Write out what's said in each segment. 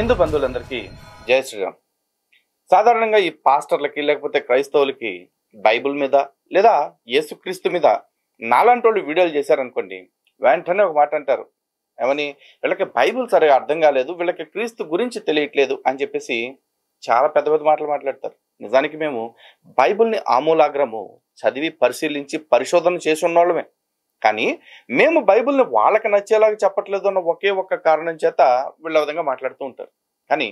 హిందూ బంధువులందరికీ జై శ్రీరామ్. సాధారణంగా ఈ పాస్టర్లకి లేకపోతే క్రైస్తవులకి బైబిల్ మీద లేదా యేసుక్రీస్తు మీద నాలాంటి వాళ్ళు వీడియోలు చేశారనుకోండి, వెంటనే ఒక మాట అంటారు, ఏమని, వీళ్ళకి బైబిల్ సరిగా అర్థం కాలేదు, వీళ్ళకి క్రీస్తు గురించి తెలియట్లేదు అని చెప్పేసి చాలా పెద్ద పెద్ద మాటలు మాట్లాడతారు. నిజానికి మేము బైబిల్ని ఆమూలాగ్రము చదివి పరిశీలించి పరిశోధన చేసి ఉన్నోళ్ళమే. కానీ మేము బైబిల్ని వాళ్ళకి నచ్చేలాగా చెప్పట్లేదు అన్న ఒకే ఒక్క కారణం చేత వీళ్ళ విధంగా మాట్లాడుతూ ఉంటారు. కానీ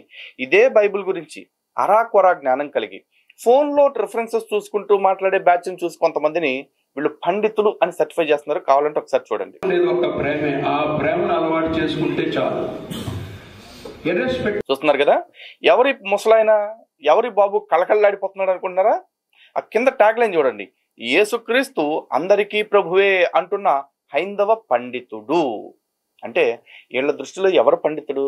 ఇదే బైబిల్ గురించి అరాకొరా జ్ఞానం కలిగి ఫోన్లో రిఫరెన్సెస్ చూసుకుంటూ మాట్లాడే బ్యాచ్ని చూసి కొంతమందిని వీళ్ళు పండితులు అని సర్టిఫై చేస్తున్నారు. కావాలంటే ఒకసారి చూడండి. చూస్తున్నారు కదా, ఎవరి ముసలైనా ఎవరి బాబు కళకళలాడిపోతున్నాడు అనుకుంటున్నారా? ఆ కింద ట్యాగ్ లైన్ చూడండి, యేసుక్రీస్తు అందరికీ ప్రభువే అంటున్న హైందవ పండితుడు. అంటే వీళ్ళ దృష్టిలో ఎవరు పండితుడు?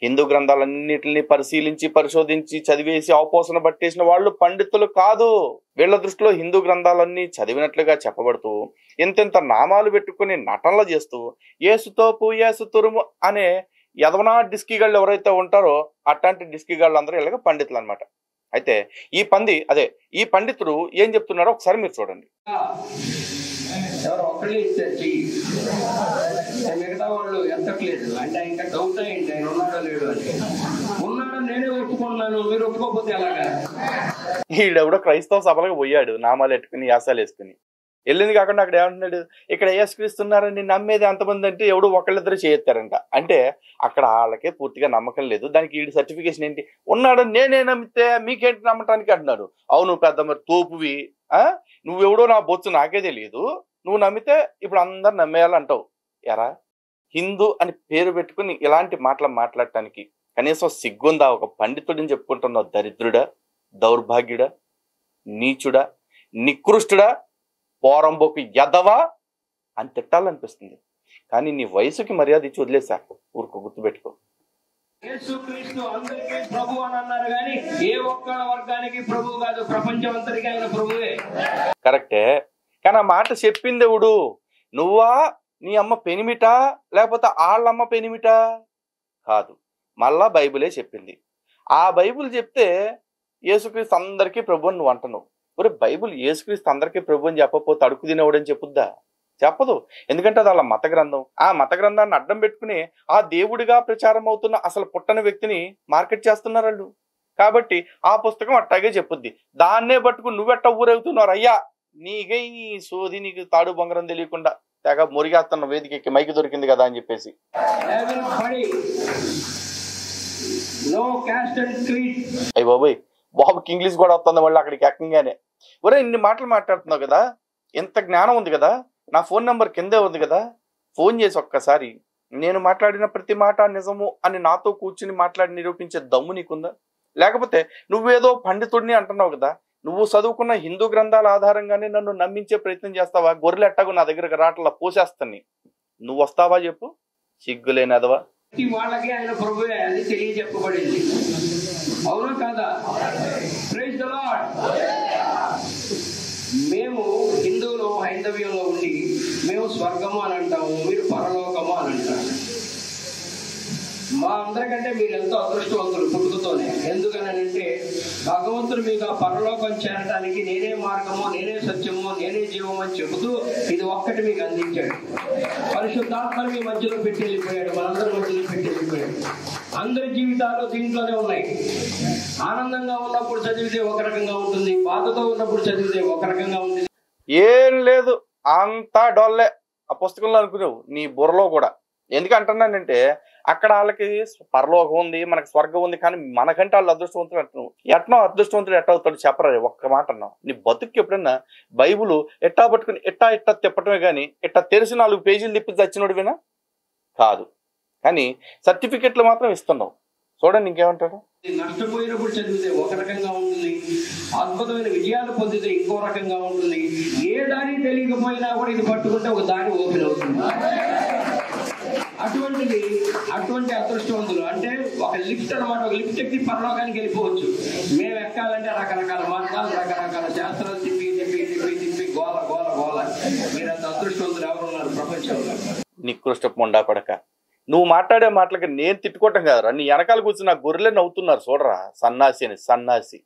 హిందూ గ్రంథాలన్నిటిని పరిశీలించి పరిశోధించి చదివేసి అవపోసన పట్టేసిన వాళ్ళు పండితులు కాదు. వీళ్ళ దృష్టిలో హిందూ గ్రంథాలన్నీ చదివినట్లుగా చెప్పబడుతూ ఎంతెంత నామాలు పెట్టుకుని నటనలు చేస్తూ ఏసుతోపు ఏసు తురుము అనే యదవనా డిస్కీగాళ్ళు ఎవరైతే ఉంటారో అట్లాంటి డిస్కీగాళ్ళు అందరూ ఇలాగ పండితులు అనమాట. అయితే ఈ పండితుడు ఏం చెప్తున్నారో ఒకసారి మీరు చూడండి. మిగతా వాళ్ళు ఎత్తట్లేదు అంటే ఇంకా డౌట్ అయింది, ఆయన ఉన్నాడో లేడు అని. ఉన్నాడో నేనే ఒప్పుకున్నాను, మీరు ఒప్పుకోకపోతే ఎలాగా? వీడెవడో క్రైస్తవ సభలకు పోయాడు, నామాలు ఎట్టుకుని యాసాలు వేసుకుని వెళ్ళింది. కాకుండా అక్కడ ఏమంటున్నాడు, ఇక్కడ యేసుక్రీస్తున్నారని నమ్మేది అంతమంది అంటే ఎవడు ఒకళ్ళిద్దరు చేయెత్తారంట. అంటే అక్కడ వాళ్ళకే పూర్తిగా నమ్మకం లేదు. దానికి వీడి సర్టిఫికేషన్ ఏంటి? ఉన్నాడు నేనే నమ్మితే మీకేంటి నమ్మటానికి అంటున్నాడు. అవును పెద్ద మరి తోపువి, నువ్వెవడో నా బొచ్చు నాకే తెలియదు, నువ్వు నమ్మితే ఇప్పుడు అందరు నమ్మేయాలంటావు. ఎరా, హిందూ అని పేరు పెట్టుకుని ఇలాంటి మాటలు మాట్లాడటానికి కనీసం సిగ్గుందా? ఒక పండితుడిని చెప్పుకుంటున్నావు. దరిద్రుడా, దౌర్భాగ్యుడా, నీచుడా, నికృష్టుడా, పోరంబోకు ఎదవా అని తిట్టాలనిపిస్తుంది. కానీ నీ వయసుకి మర్యాద ఇచ్చి వదిలేసా, ఊరుకో, గుర్తుపెట్టుకో. యేసుక్రీస్తు అందరికీ ప్రభు అని అన్నారు కానీ ఏ ఒక్క వర్గానికి ప్రభు కాదు, ప్రపంచం అంతటికీ ఆయన ప్రభువే. కరెక్టే, కానీ ఆ మాట చెప్పింది ఎవడు? నువ్వా, నీ అమ్మ పెనిమిటా, లేకపోతే వాళ్ళమ్మ పెనిమిటా? కాదు, మళ్ళా బైబిలే చెప్పింది. ఆ బైబిల్ చెప్తే యేసుక్రీస్తు అందరికీ ప్రభు అని నువ్వు అంటున్నావు. ఒరే, బైబిల్ యేసుక్రీస్తు అందరికీ ప్రభు అని చెప్పకపోతే అడుగు తినేవాడని చెప్పుద్దా? చెప్పదు. ఎందుకంటే అది వాళ్ళ మత గ్రంథం. ఆ మత గ్రంథాన్ని అడ్డం పెట్టుకుని ఆ దేవుడిగా ప్రచారం అవుతున్న అసలు పుట్టని వ్యక్తిని మార్కెట్ చేస్తున్నారు వాళ్ళు. కాబట్టి ఆ పుస్తకం అట్టాగే చెప్పుద్ది. దాన్నే పట్టుకుని నువ్వెట్ట ఊరవుతున్నారు అయ్యా, నీకే నీ సోది, నీకు తాడు బొంగరం తెలియకుండా తెగ మురిగేస్తున్న వేదికకి మైకి దొరికింది కదా అని చెప్పేసి. అయ్యి బాబోయ్, బాబుకి ఇంగ్లీష్ కూడా వస్తుంది మళ్ళీ అక్కడికి ఏకంగానే. ఒరే, ఇన్ని మాటలు మాట్లాడుతున్నావు కదా, ఎంత జ్ఞానం ఉంది కదా, నా ఫోన్ నెంబర్ కిందే ఉంది కదా, ఫోన్ చేసి ఒక్కసారి నేను మాట్లాడిన ప్రతి మాట నిజము అని నాతో కూర్చుని మాట్లాడి నిరూపించే దమ్ము నీకుందా? లేకపోతే నువ్వేదో పండితుడిని అంటున్నావు కదా, నువ్వు చదువుకున్న హిందూ గ్రంథాల ఆధారంగానే నన్ను నమ్మించే ప్రయత్నం చేస్తావా? గొర్రెలు ఎట్టాగో నా దగ్గర రాట్లా పోసేస్తాను, నువ్వు వస్తావా చెప్పు? సిగ్గులేనదవా? వాళ్ళకి ఆయన ప్రభువే అని తెలియజెప్పబడింది, అవునా కాదా? Praise the Lord. మేము హిందువులు హైందవ్యంలో ఉండి మేము స్వర్గము అని అంటాము, మీరు పరలోకము అని అంటాము. మా అందరికంటే మీరు ఎంతో అదృష్టవంతులు పుట్టుకతోనే. ఎందుకనంటే భగవంతుడు మీకు ఆ పరలోకం చేరడానికి నేనే మార్గము, నేనే సత్యము, నేనే జీవము అని చెబుతూ ఇది ఒక్కటి మీకు అందించాడు. పరిశుద్ధాత్మను మీ మధ్యలో పెట్టి వెళ్ళిపోయాడు, మనందరి మధ్యలో పెట్టి వెళ్ళిపోయాడు. అందరి జీవితాలు దీంట్లోనే ఉన్నాయి. ఆనందంగా ఉన్నప్పుడు చదివితే ఒక రకంగా ఉంటుంది, బాధతో ఉన్నప్పుడు చదివితే ఒక రకంగా ఉంటుంది. ఏం లేదు, అంతా డొల్లే ఆ పుస్తకంలో అనుకునేవు, నీ బుర్రలో కూడా. ఎందుకంటున్నానంటే అక్కడ వాళ్ళకి పరలోకం ఉంది, మనకి స్వర్గం ఉంది, కానీ మనకంటే వాళ్ళు అదృష్టవంతుడు అంటున్నావు. ఎట్నో అదృష్టవంతుడు ఎట్ట అవుతాడు చెప్పరా? ఒక్క మాట అన్నావు. నీ బతుక్కి ఎప్పుడన్నా బైబుల్ ఎట్టా పట్టుకుని ఎట్టా తిప్పటమే కానీ ఎట్టా తెరిచి 4 పేజీలు తిప్పి చచ్చినోడివేనా? కాదు. కానీ సర్టిఫికెట్లు మాత్రం ఇస్తున్నావు. చూడండి ఇంకేమంటాడు. నష్టపోయినప్పుడు చదివితే ఒక రకంగా ఉంటుంది, అద్భుతమైన విజయాలు పొందితే ఇంకో రకంగా ఉంటుంది. ఏ దారి తెలియకపోయినా కూడా ఇది పట్టుకుంటే ఒక దారి ఓపెన్ అవుతుంది. అటువంటి అదృష్టవంతులు అంటే ఒక లిఫ్ట్ అనమాట. ఒక లిఫ్ట్ ఎక్కి పరలోకానికి వెళ్ళిపోవచ్చు. మేము ఎక్కాలంటే రకరకాల మార్గాలు, రకరకాల శాస్త్రాలు తిప్పి తిప్పి తిప్పి తిప్పి గోల గోల గోల. మీరంత అదృష్టవంతులు ఎవరున్నారు ప్రపంచంలో? నికృష్ట మొండా కొడక, నువ్వు మాట్లాడే మాటలకి నేను తిట్టుకోవటం కాదురా, నీ వెనకాల కూర్చుని నా గొర్రెలే నవ్వుతున్నారు చూడరా, సన్నాసి అని. సన్నాసి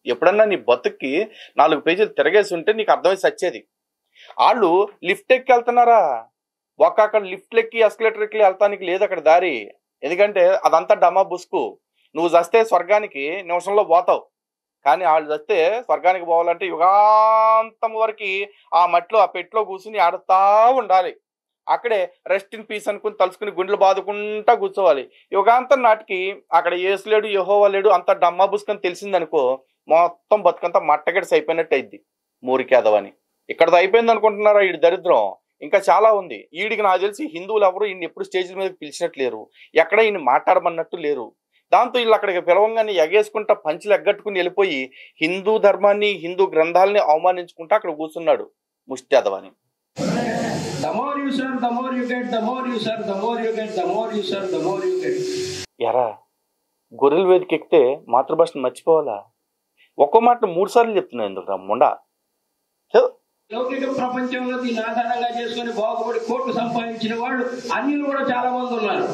ఎప్పుడన్నా నీ బతుక్కి 4 పేజీలు తిరగేసి ఉంటే నీకు అర్థమై సచ్చేది. వాళ్ళు లిఫ్ట్ ఎక్కి వెళ్తున్నారా, అక్కడ లిఫ్ట్ ఎక్కి ఎస్కలేటర్ ఎక్కి వెళ్తానికి లేదు అక్కడ దారి. ఎందుకంటే అదంతా డమా బుస్కు. నువ్వు చస్తే స్వర్గానికి నిమిషంలో పోతావు, కానీ వాళ్ళు చస్తే స్వర్గానికి పోవాలంటే యుగాంతం వరకు ఆ మట్టిలో ఆ పెట్లో కూర్చుని ఆడుతూ ఉండాలి. అక్కడే రెస్ట్ ఇన్ పీస్ అనుకుని తలుచుకుని గుండెలు బాదుకుంటా కూర్చోవాలి. యుగాంతం నాటికి అక్కడ యేసు లేడు, యెహోవా లేడు, అంత డమ్మా బుస్కని తెలిసిందనుకో, మొత్తం బతుకంతా మట్టగడిసి అయిపోయినట్టు అయింది మూరికేదవని. ఇక్కడది అయిపోయింది అనుకుంటున్నారా? వీడి దరిద్రం ఇంకా చాలా ఉంది. వీడికి నాకు తెలిసి హిందువులు ఎవరు ఈయన ఎప్పుడు స్టేజ్ల మీద పిలిచినట్టు లేరు, ఎక్కడ ఈయన మాట్లాడమన్నట్టు లేరు. దాంతో వీళ్ళు అక్కడికి పిలవంగానే ఎగేసుకుంటా పంచులు ఎగ్గట్టుకుని వెళ్ళిపోయి హిందూ ధర్మాన్ని, హిందూ గ్రంథాలని అవమానించుకుంటా అక్కడ కూర్చున్నాడు ముష్టెదవని. ఎరా గొర్రెల వేదిక ఎక్కితే మాతృభాషను మర్చిపోవాలా? ఒక్కో మాట 3 సార్లు చెప్తున్నావు ఎందుకు రా ముండా? లౌకిక ప్రపంచంలో దీన్ని ఆధారంగా చేసుకుని బాగుపడి కోట్లు సంపాదించిన వాళ్ళు అన్యులు కూడా చాలా మంది ఉన్నారు.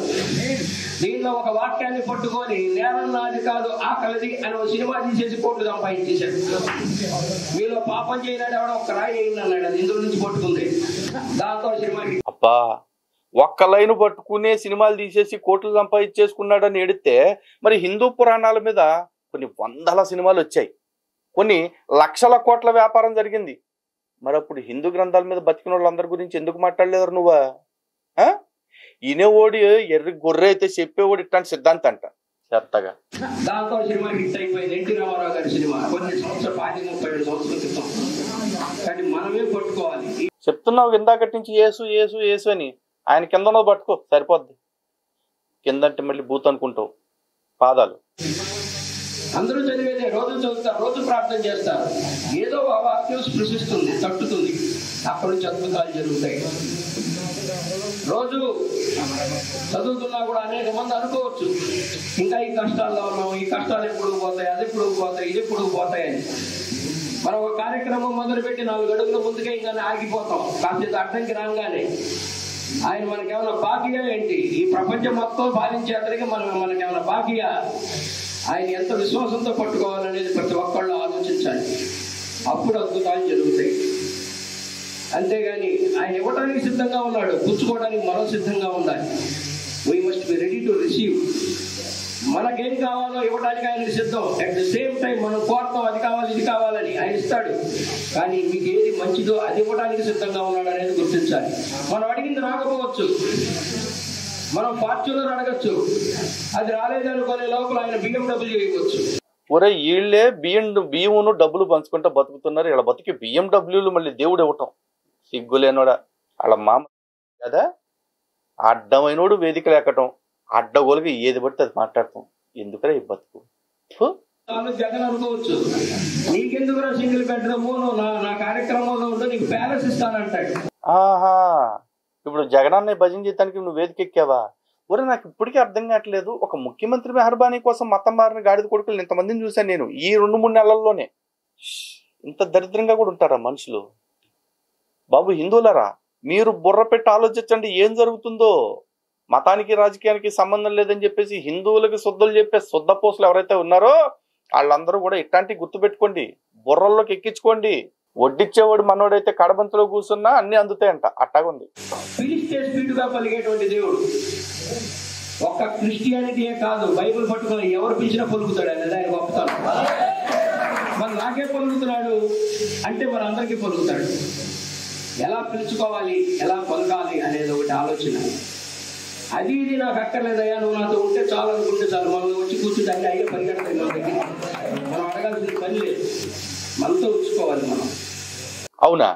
దీనిలో ఒక వాక్యాన్ని పట్టుకొని నేరం నాది కాదు ఆకలిది అని ఒక సినిమా తీసేసి కోట్లు సంపాదించేశాడు. మీలో పాపం చేయనాడు ఎవడో ఒక్క రాయి అయింది అన్నాడు, అది ఇందులో నుంచి పట్టుకుంది. దాంతో సినిమా అబ్బా ఒక్క లైన్ పట్టుకునే సినిమాలు తీసేసి కోట్లు సంపాదించేసుకున్నాడని ఎడితే, మరి హిందూ పురాణాల మీద కొన్ని 100 సినిమాలు వచ్చాయి, కొన్ని లక్షల కోట్ల వ్యాపారం జరిగింది. మరి అప్పుడు హిందూ గ్రంథాల మీద బతికిన వాళ్ళందరి గురించి ఎందుకు మాట్లాడలేరు నువ్వా? ఈనేవాడు ఎర్రి గొర్రె అయితే చెప్పేవాడు ఇట్లాంటి సిద్ధాంతం అంట చెత్తగా. దాంతో సినిమా హిట్ అయిపోయింది. ఎన్టీ రామారావు గారి సినిమా కొన్ని సంవత్సరాలు 30-32 సంవత్సరాల క్రితం. కానీ మనమే పట్టుకోవాలి. చెప్తున్నావు ఇందాకటి నుంచి యేసు యేసు యేసు అని, ఆయన కింద పట్టుకో సరిపోద్ది. కిందంటే మళ్ళీ బూత్ అనుకుంటావు పాదాలు. అందరూ చదివేదే, రోజు చదువుతారు, రోజు ప్రార్థన చేస్తారు, ఏదో ఆ వాక్యం స్పృశిస్తుంది, తట్టుతుంది, అక్కడి నుంచి అద్భుతాలు జరుగుతాయి. రోజు చదువుతున్నా కూడా అనేక మంది అనుకోవచ్చు, ఇంకా ఈ కష్టాల్లో ఉన్నాము, ఈ కష్టాలు ఎప్పుడు పోతాయి, అది ఎప్పుడు పోతాయి, ఇది ఎప్పుడు పోతాయి అని. మనం ఒక కార్యక్రమం మొదలుపెట్టి 4 అడుగుల ముందుకే ఇంకా ఆగిపోతాం. కాసేపు అడ్డంకి రాగానే ఆయన మనకేమైనా బాకీయా ఏంటి? ఈ ప్రపంచం మొత్తం పాలించే అతనికి మనకేమైనా బాకీయా? ఆయన ఎంత విశ్వాసంతో పట్టుకోవాలనేది ప్రతి ఒక్కళ్ళు ఆలోచించాలి. అప్పుడు అద్భుతాలు జరుగుతాయి. అంతేగాని ఆయన ఇవ్వడానికి సిద్ధంగా ఉన్నాడు, పుచ్చుకోవడానికి మనం సిద్ధంగా ఉండాలి. We must be ready to receive. మనకేం కావాలో ఇవ్వడానికి ఆయన సిద్ధం. అట్ ద సేమ్ టైం మనం కోరుతాం, అది కావాలి ఇది కావాలని, ఆయన ఇస్తాడు. కానీ మీకు ఏది మంచిదో అది ఇవ్వడానికి సిద్ధంగా ఉన్నాడు అనేది గుర్తించాలి. మనం అడిగింది రాకపోవచ్చు, మనం ఫార్చ్యూనర్ అడగచ్చు, అది రాలేదనుకునే లోపల ఆయన BMW ఇవ్వచ్చు. ఒరే వీళ్ళే బియ్యమును డబ్బులు పంచుకుంటా బతుకుతున్నారు. ఇలా బతికి BMWలు మళ్ళీ దేవుడు ఇవ్వటం సిగ్గులేనోడా. వాళ్ళ మామ కదా అడ్డమైనోడు వేదికలు ఎక్కటం, అడ్డగోలుగా ఏది పడితే అది మాట్లాడతాం. ఎందుకరా ఈ బతుకు? జగన్ అనుకోవచ్చు, నీకెందుకురా సింగిల్ బెడ్రూమ్, నువ్వు నా కార్యక్రమంలో ఉంటూ నీకు ప్యాలెస్ ఇస్తానంటాడు. ఆహా, ఇప్పుడు జగనన్న భజన చేయడానికి నువ్వు వేదిక ఎక్కావా? ఒరే నాకు ఇప్పటికీ అర్థం కావట్లేదు, ఒక ముఖ్యమంత్రి మెహర్బానీ కోసం మతం మారిన గాడిద కొడుకులు ఇంతమందిని చూశాను నేను ఈ 2-3 నెలల్లోనే. ఇంత దరిద్రంగా కూడా ఉంటారా మనుషులు? బాబు హిందువులరా, మీరు బుర్ర పెట్టి ఆలోచించండి ఏం జరుగుతుందో. మతానికి రాజకీయానికి సంబంధం లేదని చెప్పేసి హిందువులకి శుద్ధులు చెప్పే శుద్ధపోసులు ఎవరైతే ఉన్నారో వాళ్ళందరూ కూడా ఇట్లాంటివి గుర్తుపెట్టుకోండి, బుర్రల్లోకి ఎక్కించుకోండి. వడ్డిచ్చేవాడు మనోడైతే కడబంతలో కూర్చున్నా అన్ని అందుతాయంట, అట్టాగుంది. పిలిస్తే స్పీడ్గా పలిగేటువంటి దేవుడు ఒక్క క్రిస్టియానిటీయే కాదు, బైబుల్ పట్టుకుని ఎవరు పిలిచినా పలుకుతాడు అనేది ఆయన గొప్పతనం. మరి నాకే పలుకుతున్నాడు అంటే మరి అందరికీ పలుకుతాడు. ఎలా పిలుచుకోవాలి, ఎలా పలకాలి అనేది ఒకటి ఆలోచన. అది ఇది నాకు అక్కర్లేదయ్యా, నువ్వు నాతో ఉంటే చాలు అనుకుంటే చాలు. మనం వచ్చి కూర్చుంటే అన్ని అయ్యే పరిగెడతాయి మన దగ్గర. మనం అడగాల్సిన పని లేదు, మనతో ఉంచుకోవాలి మనం. అవునా?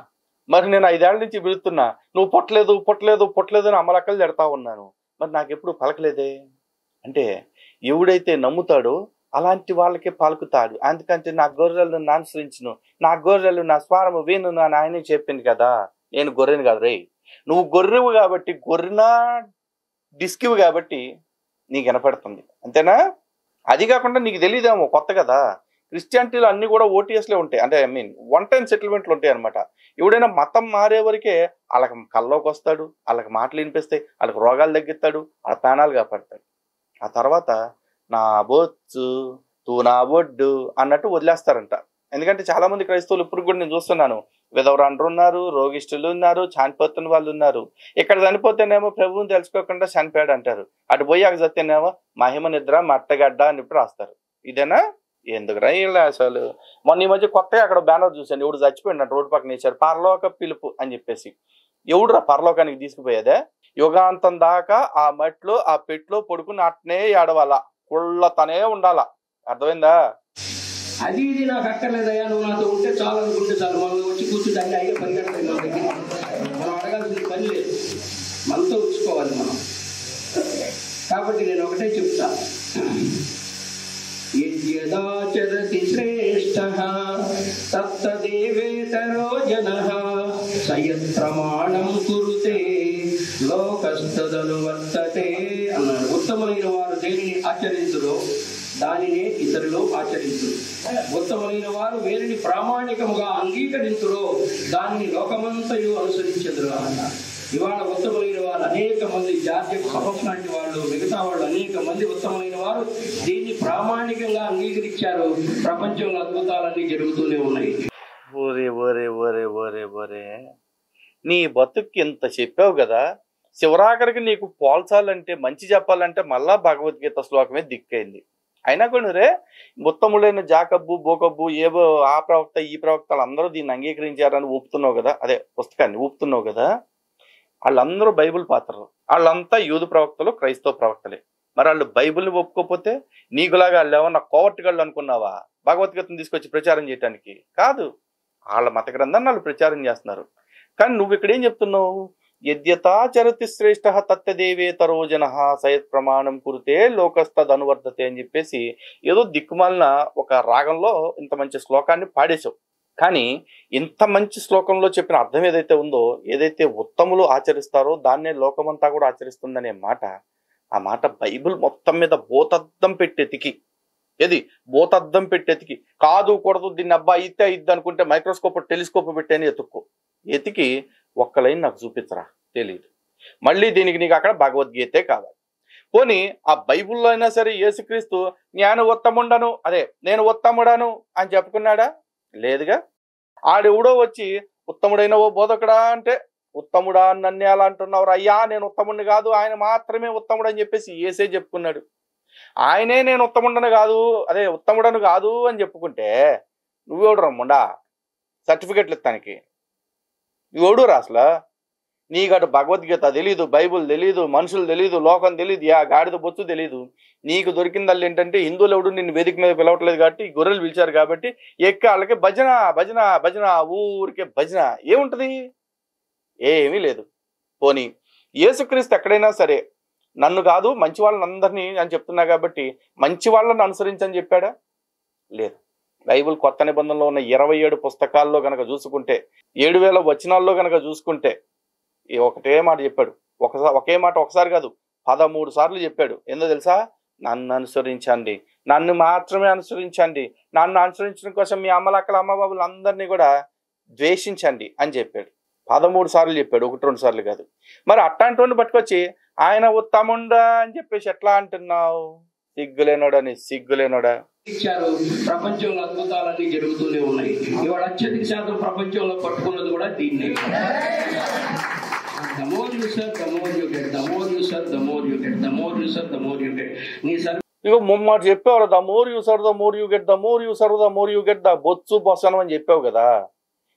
మరి నేను 5 ఏళ్ల నుంచి వెళుతున్నా, నువ్వు పొట్టలేదు పొట్టలేదు పొట్టలేదు అని అమలక్కలు తిడతా ఉన్నాను, మరి నాకెప్పుడు పలకలేదే. అంటే ఎవడైతే నమ్ముతాడో అలాంటి వాళ్ళకే పలుకుతాడు. అందుకంటే నా గొర్రెలను అనుసరించును, నా గొర్రెలు నా స్వరము విను అని ఆయనే చెప్పింది కదా. నేను గొర్రెను కాదు రే, నువ్వు గొర్రెవు కాబట్టి, గొర్రెనా డిస్కివి కాబట్టి నీకు వినపడుతుంది, అంతేనా? అది కాకుండా నీకు తెలియదేమో కొత్త కదా, క్రిస్టియానిటీలో అన్ని కూడా ఓటీఎస్లే ఉంటాయి, అంటే ఐ మీన్ వన్ టైం సెటిల్మెంట్లు ఉంటాయి అనమాట. ఎవడైనా మతం మారే వరకే వాళ్ళకి కల్లోకి వస్తాడు, వాళ్ళకి మాటలు వినిపిస్తాయి, వాళ్ళకి రోగాలు తగ్గిస్తాడు, వాళ్ళ ప్రాణాలు కాపాడతాడు. ఆ తర్వాత నా బొచ్చు తూ నా బొడ్డు అన్నట్టు వదిలేస్తారంట. ఎందుకంటే చాలా మంది క్రైస్తవులు ఇప్పుడు కూడా నేను చూస్తున్నాను, విధవరాండ్రు ఉన్నారు, రోగిష్ఠులు ఉన్నారు, చనిపోతున్న వాళ్ళు ఉన్నారు. ఇక్కడ చనిపోతేనేమో ప్రభువుని తెలుసుకోకుండా చనిపోయాడు అంటారు, అటు పోయి అక్కడ చస్తేనేమో మహిమ నిద్ర మట్టగడ్డ అని ఇప్పుడు రాస్తారు. ఇదేనా ఎందుకురా ఇలా అసలు? మొన్న ఈ మధ్య కొత్తగా అక్కడ బ్యానర్ చూశాను, ఎవడు చచ్చిపోయినట్టు రోడ్డు పక్కన వేశారు, పరలోక పిలుపు అని చెప్పేసి. ఎవడురా పరలోకానికి తీసుకుపోయేదే? యుగాంతం దాకా ఆ మట్లో ఆ పెట్లో పడుకుని అట్నే ఏడవాలా, కుళ్ళతనే ఉండాలా. అర్థమైందా? అది ఇది నాకు అక్కర్లేదయ్యా, నువ్వు నాతో ఉంటే చాలా అనుకుంటే చాలు, మనం వచ్చి కూర్చుంటే అన్ని అయ్యే పరిగెడతాయి మన దగ్గర. మనం అడగాల్సిన పని లేదు, మనతో ఉంచుకోవాలి మనం. కాబట్టి నేను ఒకటే చెప్తా, యద్యదాచరతి శ్రేష్ఠః తత్తదేవేతరో జనః సయత్ ప్రమాణం కురుతే లోకస్తదను వర్తతే అన్నాడు. ఉత్తములైన వారు దేనిని ఆచరించురో దానినే ఇతరులు ఆచరించురు. ఉత్తములైన వారు వేరిని ప్రామాణికముగా అంగీకరించురో దానిని లోకమంతయు అనుసరించెదరు అన్నారు. ఇవాళ ఉత్తములైన వారు అనేక మంది, జాతీయ సభస్ లాంటి వాళ్ళు, మిగతా వాళ్ళు అనేక మంది ఉత్తములైన వారు దీన్ని ప్రామాణికంగా అంగీకరించారు. ప్రపంచంలో అద్భుతాలన్నీ జరుగుతూనే ఉన్నాయి. ఓరే ఓరే ఓరే ఓరే ఓరే, నీ బతుక్కి ఇంత చెప్పావు కదా, శివరాఖరికి నీకు పోల్చాలంటే మంచి చెప్పాలంటే మళ్ళా భగవద్గీత శ్లోకమే దిక్కైంది. అయినా కూడా రే ఉత్తముడైన జాకబ్బు బోకబ్బు ఏవో ఆ ప్రవక్త ఈ ప్రవక్తలు అందరూ దీన్ని అంగీకరించారని ఊపుతున్నావు కదా, అదే పుస్తకాన్ని ఊపుతున్నావు కదా, వాళ్ళందరూ బైబిల్ పాత్రలు, వాళ్ళంతా యూదు ప్రవక్తలు, క్రైస్తవ ప్రవక్తలే. మరి వాళ్ళు బైబిల్ని ఒప్పుకోకపోతే నీకులాగా వాళ్ళు ఏమన్నా కోవర్టుగాళ్ళు అనుకున్నావా భగవద్గీతను తీసుకొచ్చి ప్రచారం చేయడానికి? కాదు, వాళ్ళ మత గ్రంథాన్ని వాళ్ళు ప్రచారం చేస్తున్నారు. కానీ నువ్వు ఇక్కడ ఏం చెప్తున్నావు? యద్యతాచరతి శ్రేష్ఠ తత్తదేవేతరో జనః సయత్ ప్రమాణం కురితే లోకస్తద్ అనువర్ధతే అని చెప్పేసి ఏదో దిక్కుమాలిన ఒక రాగంలో ఇంత మంచి శ్లోకాన్ని పాడేశావు. కానీ ఇంత మంచి శ్లోకంలో చెప్పిన అర్థం ఏదైతే ఉందో, ఏదైతే ఉత్తములు ఆచరిస్తారో దాన్నే లోకమంతా కూడా ఆచరిస్తుందనే మాట, ఆ మాట బైబిల్ మొత్తం మీద భూతద్దం పెట్టెతికి, ఏది భూతద్దం పెట్టెతికి కాదు కూడదు దీన్ని అబ్బా ఇత్తే ఇద్ది అనుకుంటే మైక్రోస్కోప్ టెలిస్కోప్ పెట్టేని ఎతుక్కో, ఎతికి ఒక్క లైన్ నాకు చూపించరా, తెలియదు. మళ్ళీ దీనికి నీకు అక్కడ భగవద్గీతే కావాలి. పోనీ ఆ బైబుల్లో అయినా సరే యేసుక్రీస్తు నేను ఉత్తముండను, అదే నేను ఉత్తముడను అని చెప్పుకున్నాడా? లేదుగా. ఆడెవడో వచ్చి ఉత్తముడైన ఓ బోధకుడా అంటే, ఉత్తముడా నన్ను ఎలా అంటున్నావు? అయ్యా నేను ఉత్తముడిని కాదు, ఆయన మాత్రమే ఉత్తముడు అని చెప్పేసి యేసే చెప్పుకున్నాడు. ఆయనే నేను ఉత్తముండను కాదు, అదే ఉత్తముడను కాదు అని చెప్పుకుంటే నువ్వెవడు రమ్ముండా సర్టిఫికెట్లు ఇస్తానికి? నువ్వెవడు రా అసలు? నీకటు భగవద్గీత తెలీదు, బైబుల్ తెలీదు, మనుషులు తెలీదు, లోకం తెలీదు, ఆ గాడిద బొచ్చు తెలీదు. నీకు దొరికిందల్లి ఏంటంటే హిందువులు ఎవడు నిన్ను వేదిక మీద పిలవట్లేదు కాబట్టి గొర్రెలు పిలిచారు కాబట్టి ఎక్కి వాళ్ళకి భజన భజన భజన, ఊరికే భజన. ఏముంటది? ఏమీ లేదు. పోనీ యేసుక్రీస్తు ఎక్కడైనా సరే నన్ను కాదు మంచి వాళ్ళని అందరినీ అని చెప్తున్నా కాబట్టి మంచి వాళ్ళని అనుసరించని చెప్పాడా? లేదు. బైబిల్ కొత్త నిబంధనలో ఉన్న 27 పుస్తకాల్లో కనుక చూసుకుంటే, 7000 వచనాల్లో కనుక చూసుకుంటే ఒకటే మాట చెప్పాడు. ఒకే మాట ఒకసారి కాదు 13 సార్లు చెప్పాడు. ఏందో తెలుసా? నన్ను అనుసరించండి, నన్ను మాత్రమే అనుసరించండి, నన్ను అనుసరించడం కోసం మీ అమ్మలక్కల అమ్మబాబులు అందరినీ కూడా ద్వేషించండి అని చెప్పాడు. 13 సార్లు చెప్పాడు, 1-2 సార్లు కాదు. మరి అట్లాంటి పట్టుకొచ్చి ఆయన ఉత్తముండా అని చెప్పేసి ఎట్లా అంటున్నావు? సిగ్గులేనోడని, సిగ్గులేనోడా. ఇచ్చారు. ప్రపంచంలో అద్భుతాలన్నీ జరుగుతూనే ఉన్నాయి. ఇవాళ అత్యధిక శాతం ప్రపంచంలో పట్టుకున్నది కూడా దీన్నే. The more you serve, the more you get. The more you serve, the more you get. The more you serve, the more you get. నీ ఇక మొమ్మాట చెప్పావు, the more you serve the more you get, the more you serve the more you get, the బొత్సు బొసనం అని చెప్పావు కదా.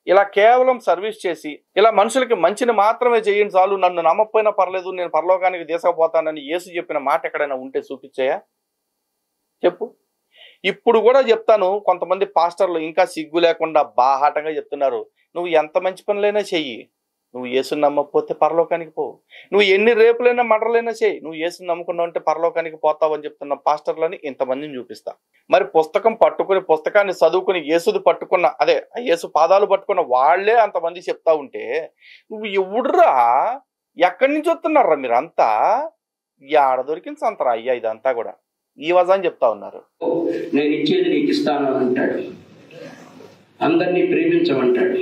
ఇలా కేవలం సర్వీస్ చేసి ఇలా మనుషులకి మంచిని మాత్రమే చేయండి చాలు, నన్ను నమ్మకపోయినా పర్లేదు, నేను పరలోకానికి తీసుకుపోతానని యేసు చెప్పిన మాట ఎక్కడైనా ఉంటే చూపించాయా? చెప్పు. ఇప్పుడు కూడా చెప్తాను, కొంతమంది పాస్టర్లు ఇంకా సిగ్గు లేకుండా బాహాటంగా చెప్తున్నారు, నువ్వు ఎంత మంచి పనులైనా చెయ్యి, నువ్వు యేసుని నమ్మకపోతే పరలోకానికి పోవు, నువ్వు ఎన్ని రేపులైనా మర్డర్లైనా చేయి, నువ్వు యేసుని నమ్ముకున్నావు అంటే పరలోకానికి పోతావు అని చెప్తున్న పాస్టర్లని ఇంతమందిని చూపిస్తా. మరి పుస్తకం పట్టుకుని, పుస్తకాన్ని చదువుకుని యేసుది పట్టుకున్న, అదే యేసు పాదాలు పట్టుకున్న వాళ్లే అంతమంది చెప్తా ఉంటే నువ్వు ఎవడురా, ఎక్కడి నుంచి వస్తున్నారా మీరంతా? ఆడ దొరికింది సంతరా అయ్యా ఇదంతా కూడా. ఈ వజాని చెప్తా ఉన్నారు. నేను ఇచ్చేది నీకు ఇస్తాను అని అంటాడు. అందరినీ ప్రేమించమంటాడు.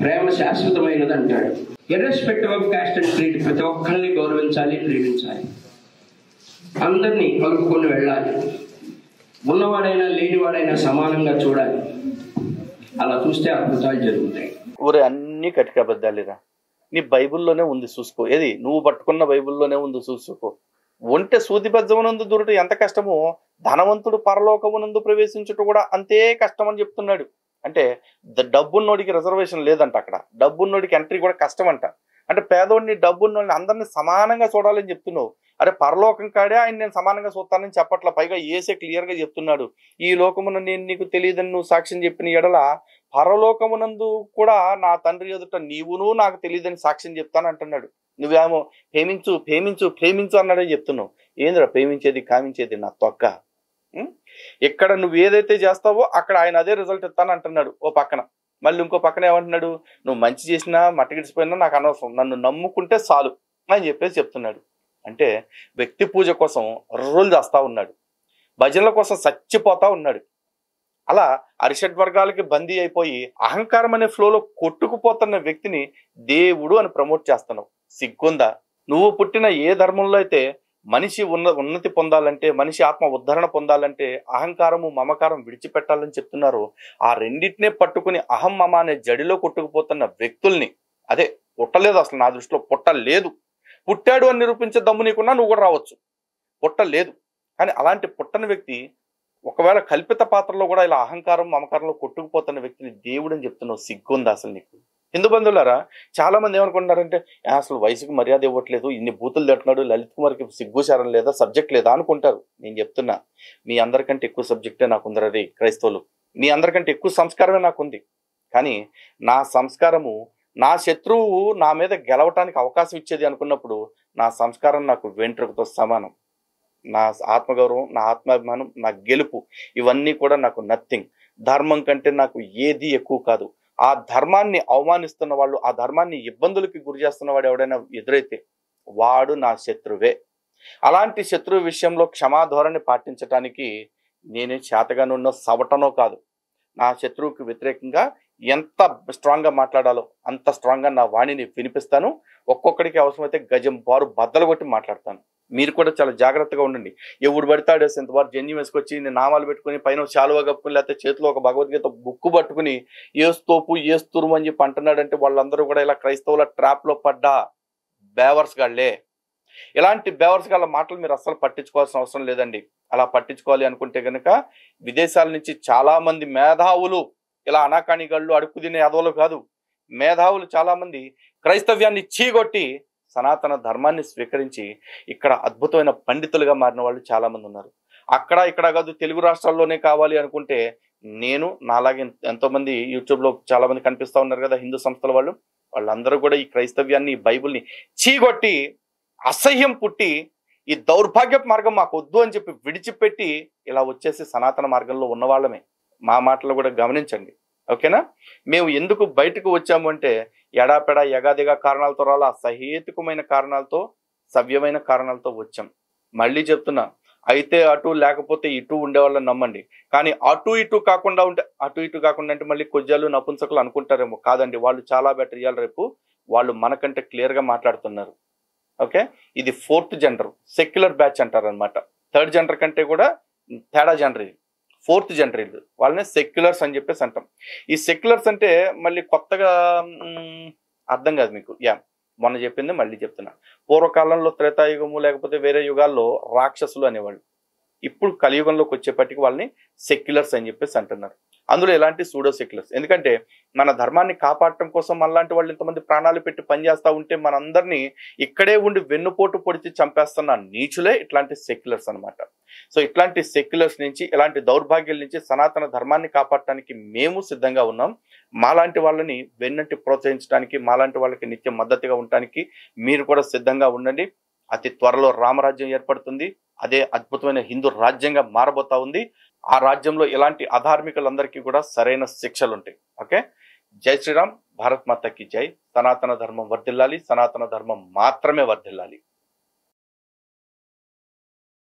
ప్రేమ శాశ్వతమైనది అంటాడు. Irrespective of cost and creed, ప్రతి ఒక్కరిని గౌరవించాలి, ప్రేమించాలి, అందరినీ కలుపుకొని వెళ్ళాలి, ఉన్నవాడైనా లేనివాడైనా సమానంగా చూడాలి. అలా చూస్తే అద్భుతాలు జరుగుతాయి. ఊరే అన్ని కటిక అబద్ధాలేరా, నీ బైబిల్లోనే ఉంది చూసుకో. ఏది నువ్వు పట్టుకున్న బైబిల్లోనే ఉంది చూసుకో. ఒంటె సూదిబద్ధమునందు దూరట ఎంత కష్టమో, ధనవంతుడు పరలోకమునందు ప్రవేశించుట కూడా అంతే కష్టం అని చెప్తున్నాడు. అంటే డబ్బున్నోడికి రిజర్వేషన్ లేదంట, అక్కడ డబ్బున్నోడికి ఎంట్రీ కూడా కష్టం అంట. అంటే పేదోడిని డబ్బున్నోడిని అందరినీ సమానంగా చూడాలని చెప్తున్నావు. అరే పరలోకం కాడే ఆయన నేను సమానంగా చూస్తానని చెప్పట్ల, పైగా ఏసే క్లియర్ గా చెప్తున్నాడు, ఈ లోకమున నేను నీకు తెలియదని నువ్వు సాక్ష్యం చెప్పిన ఎడల పరలోకమునందు కూడా నా తండ్రి ఎదుట నీవును నాకు తెలియదని సాక్ష్యం చెప్తాను అంటున్నాడు. నువ్వేమో ప్రేమించు ప్రేమించు ప్రేమించు అన్నాడే చెప్తున్నావు. ఏందిరా ప్రేమించేది కామించేది నా తొక్క. ఎక్కడ నువ్వు ఏదైతే చేస్తావో అక్కడ ఆయన అదే రిజల్ట్ ఇస్తాను అంటున్నాడు ఓ పక్కన. మళ్ళీ ఇంకో పక్కన ఏమంటున్నాడు, నువ్వు మంచి చేసినా మట్టగిడిచిపోయినా నాకు అనవసరం, నన్ను నమ్ముకుంటే చాలు అని చెప్పేసి చెప్తున్నాడు. అంటే వ్యక్తి పూజ కోసం రోజులు చేస్తా ఉన్నాడు, భజనల కోసం చచ్చిపోతా ఉన్నాడు. అలా అరిషడ్ వర్గాలకి బందీ అయిపోయి అహంకారం అనే ఫ్లోలో కొట్టుకుపోతున్న వ్యక్తిని దేవుడు అని ప్రమోట్ చేస్తున్నావు. సిగ్గుందా? నువ్వు పుట్టిన ఏ ధర్మంలో అయితే మనిషి ఉన్నతి పొందాలంటే, మనిషి ఆత్మ ఉద్ధరణ పొందాలంటే అహంకారము మమకారం విడిచిపెట్టాలని చెప్తున్నారు. ఆ రెండింటినే పట్టుకుని అహం మమ అనే జడిలో కొట్టుకుపోతున్న వ్యక్తుల్ని, అదే పుట్టలేదు అసలు నా దృష్టిలో పుట్టలేదు, పుట్టాడు అని నిరూపించే దమ్ము నీకున్నా నువ్వు కూడా రావచ్చు, పుట్టలేదు. కానీ అలాంటి పుట్టని వ్యక్తి ఒకవేళ కల్పిత పాత్రలో కూడా ఇలా అహంకారం మమకారంలో కొట్టుకుపోతున్న వ్యక్తిని దేవుడు అని చెప్తున్నావు. సిగ్గుందా అసలు నీకు? హిందూ బంధువులారా, చాలా మంది ఏమనుకుంటున్నారంటే అసలు వయసుకు మర్యాద ఇవ్వట్లేదు, ఇన్ని బూతులు తట్టున్నాడు, లలిత్ కుమార్కి సిగ్గుచారం లేదా, సబ్జెక్ట్ లేదా అనుకుంటారు. నేను చెప్తున్నా, మీ అందరికంటే ఎక్కువ సబ్జెక్టే నాకుందరది క్రైస్తవులు, మీ అందరికంటే ఎక్కువ సంస్కారమే నాకుంది. కానీ నా సంస్కారము నా శత్రువు నా మీద గెలవటానికి అవకాశం ఇచ్చేది అనుకున్నప్పుడు నా సంస్కారం నాకు వెంట్రుకతో సమానం. నా ఆత్మగౌరవం, నా ఆత్మాభిమానం, నా గెలుపు, ఇవన్నీ కూడా నాకు నథింగ్. ధర్మం కంటే నాకు ఏది ఎక్కువ కాదు. ఆ ధర్మాన్ని అవమానిస్తున్న వాళ్ళు, ఆ ధర్మాన్ని ఇబ్బందులకి గురి చేస్తున్న వాడు ఎవడైనా ఎదురైతే వాడు నా శత్రువే. అలాంటి శత్రువు విషయంలో క్షమాధోరణి పాటించటానికి నేనే చేతగానున్న సవటనో కాదు. నా శత్రువుకి వ్యతిరేకంగా ఎంత స్ట్రాంగ్గా మాట్లాడాలో అంత స్ట్రాంగ్గా నా వాణిని వినిపిస్తాను. ఒక్కొక్కడికి అవసరమైతే గజం బారు బద్దలు కొట్టి మాట్లాడతాను. మీరు కూడా చాలా జాగ్రత్తగా ఉండండి. ఎవడు పడతాడు ఎంతవారు జన్యం వేసుకొచ్చి నేను నామాలు పెట్టుకుని పైన చాలువ కప్పుకుని లేకపోతే చేతిలో ఒక భగవద్గీత బుక్కు పట్టుకుని ఏస్తోపు ఏస్తురు అని చెప్పి అంటున్నాడంటే వాళ్ళందరూ కూడా ఇలా క్రైస్తవుల ట్రాప్లో పడ్డా బేవర్స్ గాళ్లే. ఇలాంటి బేవర్స్ గాళ్ళ మాటలు మీరు అస్సలు పట్టించుకోవాల్సిన అవసరం లేదండి. అలా పట్టించుకోవాలి అనుకుంటే కనుక విదేశాల నుంచి చాలా మంది మేధావులు, ఇలా అనాకాణిగాళ్ళు అడుక్కు తినే యాదవులు కాదు, మేధావులు చాలా మంది క్రైస్తవ్యాన్ని చీగొట్టి సనాతన ధర్మాన్ని స్వీకరించి ఇక్కడ అద్భుతమైన పండితులుగా మారిన వాళ్ళు చాలా మంది ఉన్నారు. అక్కడ ఇక్కడ కాదు, తెలుగు రాష్ట్రాల్లోనే కావాలి అనుకుంటే నేను నాలాగే ఎంతో మంది యూట్యూబ్లో చాలా మంది కనిపిస్తూ ఉన్నారు కదా హిందూ సంస్థల వాళ్ళు, వాళ్ళందరూ కూడా ఈ క్రైస్తవ్యాన్ని, ఈ బైబుల్ని చీగొట్టి అసహ్యం పుట్టి ఈ దౌర్భాగ్యపు మార్గం మాకు వద్దు అని చెప్పి విడిచిపెట్టి ఇలా వచ్చేసి సనాతన మార్గంలో ఉన్న వాళ్ళమే. మా మాటలు కూడా గమనించండి, ఓకేనా? మేము ఎందుకు బయటకు వచ్చాము అంటే ఎడాపెడా యగాదిగా కారణాలతో రాలా, సహేతుకమైన కారణాలతో, సవ్యమైన కారణాలతో వచ్చాం. మళ్ళీ చెప్తున్నా, అయితే అటు లేకపోతే ఇటు ఉండేవాళ్ళని నమ్మండి. కానీ అటు ఇటు కాకుండా ఉంటే, అటు ఇటు కాకుండా అంటే మళ్ళీ కొజ్జాలు నపుంసకులు అనుకుంటారేమో. కాదండి, వాళ్ళు చాలా బెటర్. ఇవాళ రేపు వాళ్ళు మనకంటే క్లియర్గా మాట్లాడుతున్నారు. ఓకే, ఇది 4th జెండర్, సెక్యులర్ బ్యాచ్ అంటారు అనమాట. 3rd జెండర్ కంటే కూడా తేడా జెండర్ ఇది. 4th జెండర్ ఇది, వాళ్ళని సెక్యులర్స్ అని చెప్పేసి అంటాం. ఈ సెక్యులర్స్ అంటే మళ్ళీ కొత్తగా అర్థం కాదు మీకు. మొన్న చెప్పింది మళ్ళీ చెప్తున్నా. పూర్వకాలంలో త్రేతాయుగము లేకపోతే వేరే యుగాల్లో రాక్షసులు అనేవాళ్ళు. ఇప్పుడు కలియుగంలోకి వచ్చేపటికి వాళ్ళని సెక్యులర్స్ అని చెప్పేసి అంటున్నారు. అందులో ఎలాంటి సూడో సెక్యులర్స్, ఎందుకంటే మన ధర్మాన్ని కాపాడటం కోసం మనలాంటి వాళ్ళు ఇంతమంది ప్రాణాలు పెట్టి పనిచేస్తూ ఉంటే మనందరినీ ఇక్కడే ఉండి వెన్నుపోటు పొడిచి చంపేస్తున్న నీచులే ఇట్లాంటి సెక్యులర్స్ అనమాట. సో ఇట్లాంటి సెక్యులర్స్ నుంచి, ఇలాంటి దౌర్భాగ్యాల నుంచి సనాతన ధర్మాన్ని కాపాడటానికి మేము సిద్ధంగా ఉన్నాం. మాలాంటి వాళ్ళని వెన్నంటి ప్రోత్సహించడానికి, మాలాంటి వాళ్ళకి నిత్యం మద్దతుగా ఉండటానికి మీరు కూడా సిద్ధంగా ఉండండి. అతి త్వరలో రామరాజ్యం ఏర్పడుతుంది. అదే అద్భుతమైన హిందూ రాజ్యంగా మారబోతా ఉంది. ఆ రాజ్యంలో ఇలాంటి అధార్మికులందరికీ కూడా సరైన శిక్షలు ఉంటాయి. ఓకే, జై శ్రీరామ్, భారత్ మాతకి జై. సనాతన ధర్మం వర్ధిల్లాలి, సనాతన ధర్మం మాత్రమే వర్ధిల్లాలి.